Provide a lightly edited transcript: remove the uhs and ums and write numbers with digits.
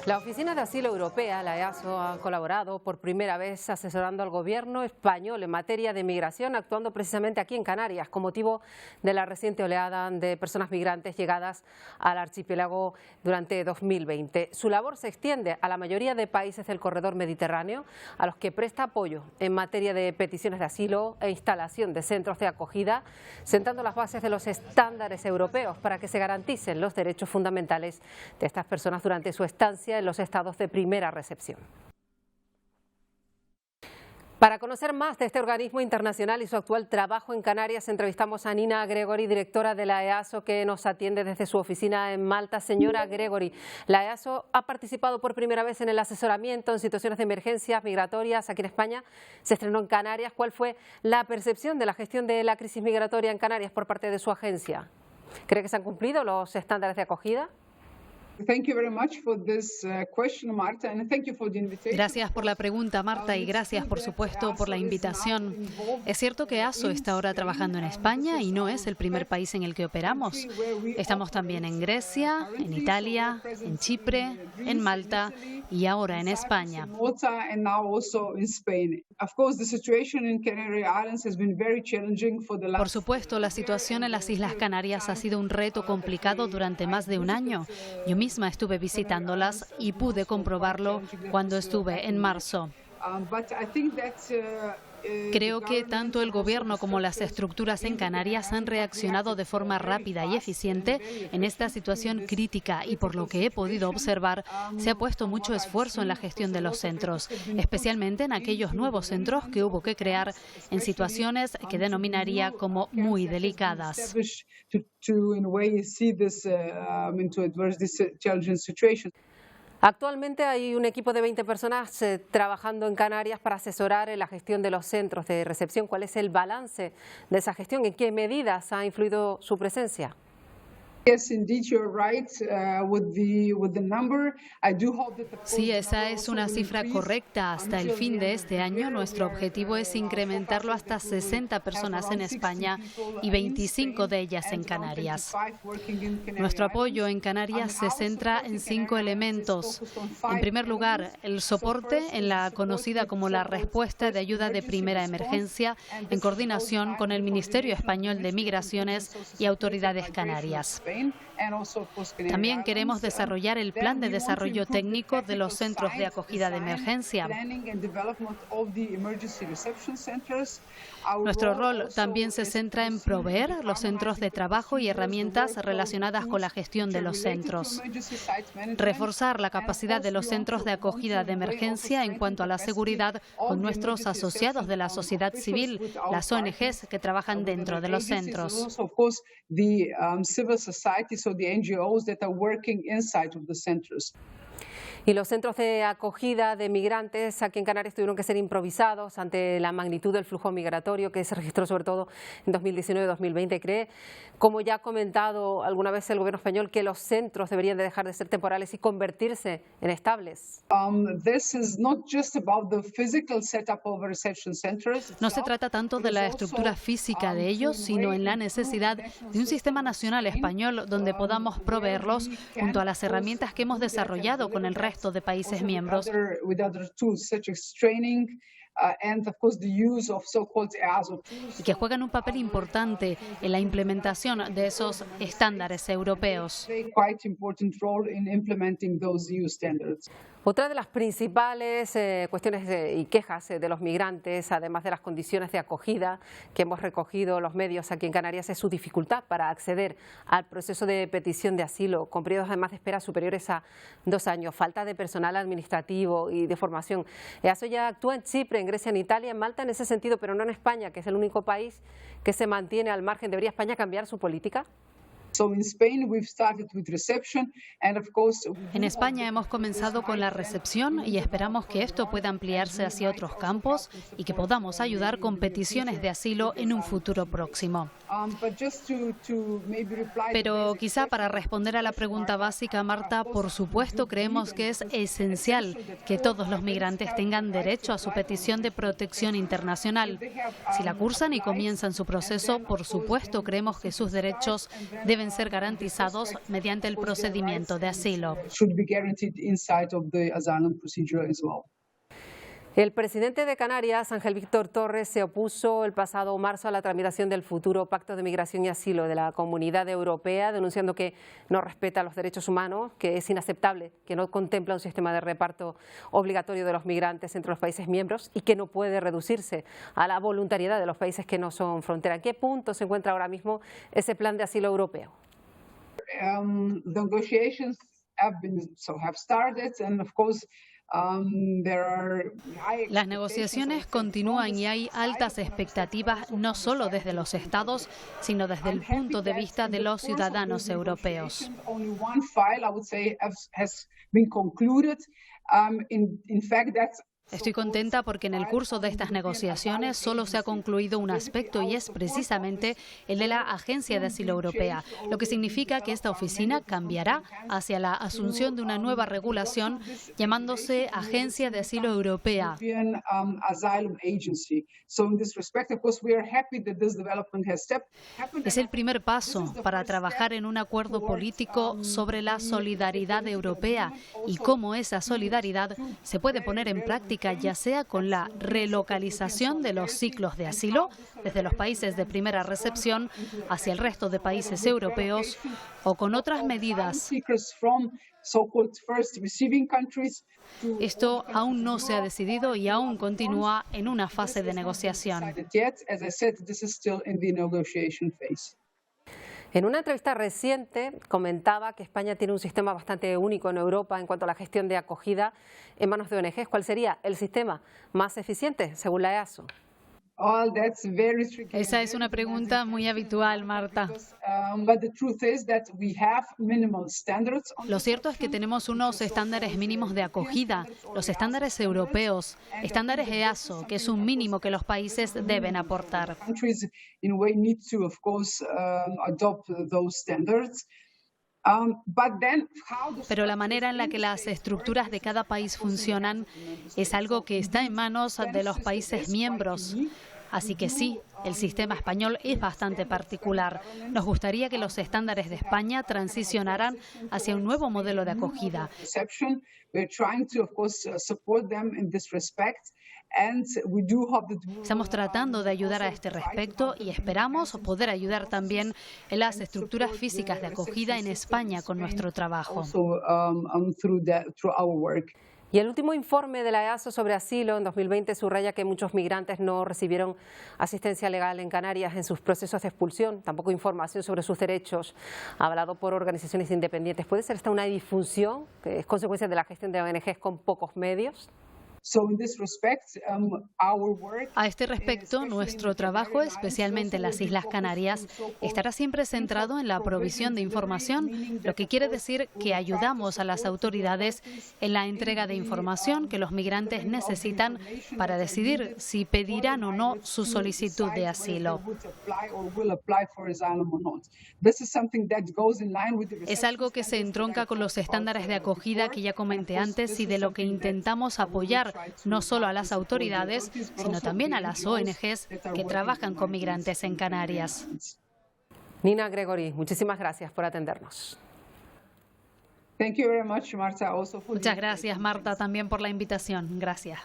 La Oficina de Asilo Europea, la EASO, ha colaborado por primera vez asesorando al gobierno español en materia de migración, actuando precisamente aquí en Canarias con motivo de la reciente oleada de personas migrantes llegadas al archipiélago durante 2020. Su labor se extiende a la mayoría de países del corredor mediterráneo, a los que presta apoyo en materia de peticiones de asilo e instalación de centros de acogida, sentando las bases de los estándares europeos para que se garanticen los derechos fundamentales de estas personas durante su estancia en los estados de primera recepción. Para conocer más de este organismo internacional y su actual trabajo en Canarias, entrevistamos a Nina Gregory, directora de la EASO, que nos atiende desde su oficina en Malta. Señora Gregory, la EASO ha participado por primera vez en el asesoramiento en situaciones de emergencias migratorias aquí en España. Se estrenó en Canarias. ¿Cuál fue la percepción de la gestión de la crisis migratoria en Canarias por parte de su agencia? ¿Cree que se han cumplido los estándares de acogida? Gracias por la pregunta, Marta, y gracias, por supuesto, por la invitación. Es cierto que EASO está ahora trabajando en España y no es el primer país en el que operamos. Estamos también en Grecia, en Italia, en Chipre, en Malta y ahora en España. Por supuesto, la situación en las Islas Canarias ha sido un reto complicado durante más de un año. Yo misma estuve visitándolas y pude comprobarlo cuando estuve en marzo. Creo que tanto el Gobierno como las estructuras en Canarias han reaccionado de forma rápida y eficiente en esta situación crítica y, por lo que he podido observar, se ha puesto mucho esfuerzo en la gestión de los centros, especialmente en aquellos nuevos centros que hubo que crear en situaciones que denominaría como muy delicadas. Actualmente hay un equipo de 20 personas trabajando en Canarias para asesorar en la gestión de los centros de recepción. ¿Cuál es el balance de esa gestión? ¿En qué medidas ha influido su presencia? Sí, esa es una cifra correcta. Hasta el fin de este año, nuestro objetivo es incrementarlo hasta 60 personas en España y 25 de ellas en Canarias. Nuestro apoyo en Canarias se centra en 5 elementos. En primer lugar, el soporte en la conocida como la respuesta de ayuda de primera emergencia, en coordinación con el Ministerio Español de Migraciones y autoridades canarias. También queremos desarrollar el plan de desarrollo técnico de los centros de acogida de emergencia. Nuestro rol también se centra en proveer los centros de trabajo y herramientas relacionadas con la gestión de los centros. Reforzar la capacidad de los centros de acogida de emergencia en cuanto a la seguridad con nuestros asociados de la sociedad civil, las ONGs que trabajan dentro de los centros. Y los centros de acogida de migrantes aquí en Canarias tuvieron que ser improvisados ante la magnitud del flujo migratorio que se registró sobre todo en 2019-2020. ¿Cree, como ya ha comentado alguna vez el gobierno español, que los centros deberían de dejar de ser temporales y convertirse en estables? No se trata tanto de la estructura física de ellos, sino en la necesidad de un sistema nacional español donde podamos proveerlos junto a las herramientas que hemos desarrollado con el resto de países miembros. Y que juegan un papel importante en la implementación de esos estándares europeos. Otra de las principales cuestiones y quejas de los migrantes, además de las condiciones de acogida que hemos recogido los medios aquí en Canarias, es su dificultad para acceder al proceso de petición de asilo, con periodos además de espera superiores a 2 años, falta de personal administrativo y de formación. EASO ya actúa en Chipre, en Grecia, en Italia, en Malta en ese sentido, pero no en España, que es el único país que se mantiene al margen. ¿Debería España cambiar su política? En España hemos comenzado con la recepción y esperamos que esto pueda ampliarse hacia otros campos y que podamos ayudar con peticiones de asilo en un futuro próximo. Pero quizá para responder a la pregunta básica, Marta, por supuesto creemos que es esencial que todos los migrantes tengan derecho a su petición de protección internacional. Si la cursan y comienzan su proceso, por supuesto creemos que sus derechos deben deben ser garantizados mediante el procedimiento de asilo. El presidente de Canarias, Ángel Víctor Torres, se opuso el pasado marzo a la tramitación del futuro Pacto de Migración y Asilo de la Comunidad Europea, denunciando que no respeta los derechos humanos, que es inaceptable, que no contempla un sistema de reparto obligatorio de los migrantes entre los países miembros y que no puede reducirse a la voluntariedad de los países que no son frontera. ¿En qué punto se encuentra ahora mismo ese plan de asilo europeo? Las negociaciones continúan y hay altas expectativas no solo desde los Estados, sino desde el punto de vista de los ciudadanos europeos. Estoy contenta porque en el curso de estas negociaciones solo se ha concluido un aspecto y es precisamente el de la Agencia de Asilo Europea, lo que significa que esta oficina cambiará hacia la asunción de una nueva regulación llamándose Agencia de Asilo Europea. Es el primer paso para trabajar en un acuerdo político sobre la solidaridad europea y cómo esa solidaridad se puede poner en práctica, ya sea con la relocalización de los ciclos de asilo desde los países de primera recepción hacia el resto de países europeos o con otras medidas. Esto aún no se ha decidido y aún continúa en una fase de negociación. En una entrevista reciente comentaba que España tiene un sistema bastante único en Europa en cuanto a la gestión de acogida en manos de ONGs. ¿Cuál sería el sistema más eficiente según la EASO? Esa es una pregunta muy habitual, Marta. Lo cierto es que tenemos unos estándares mínimos de acogida, los estándares europeos, estándares EASO, que es un mínimo que los países deben aportar. Pero la manera en la que las estructuras de cada país funcionan es algo que está en manos de los países miembros. Así que sí, el sistema español es bastante particular. Nos gustaría que los estándares de España transicionaran hacia un nuevo modelo de acogida. Estamos tratando de ayudar a este respecto y esperamos poder ayudar también en las estructuras físicas de acogida en España con nuestro trabajo. Y el último informe de la EASO sobre asilo en 2020 subraya que muchos migrantes no recibieron asistencia legal en Canarias en sus procesos de expulsión, tampoco información sobre sus derechos, hablado por organizaciones independientes. ¿Puede ser esta una disfunción que es consecuencia de la gestión de ONGs con pocos medios? A este respecto, nuestro trabajo, especialmente en las Islas Canarias, estará siempre centrado en la provisión de información, lo que quiere decir que ayudamos a las autoridades en la entrega de información que los migrantes necesitan para decidir si pedirán o no su solicitud de asilo. Es algo que se entronca con los estándares de acogida que ya comenté antes y de lo que intentamos apoyar no solo a las autoridades, sino también a las ONGs que trabajan con migrantes en Canarias. Nina Gregory, muchísimas gracias por atendernos. Muchas gracias, Marta, también por la invitación. Gracias.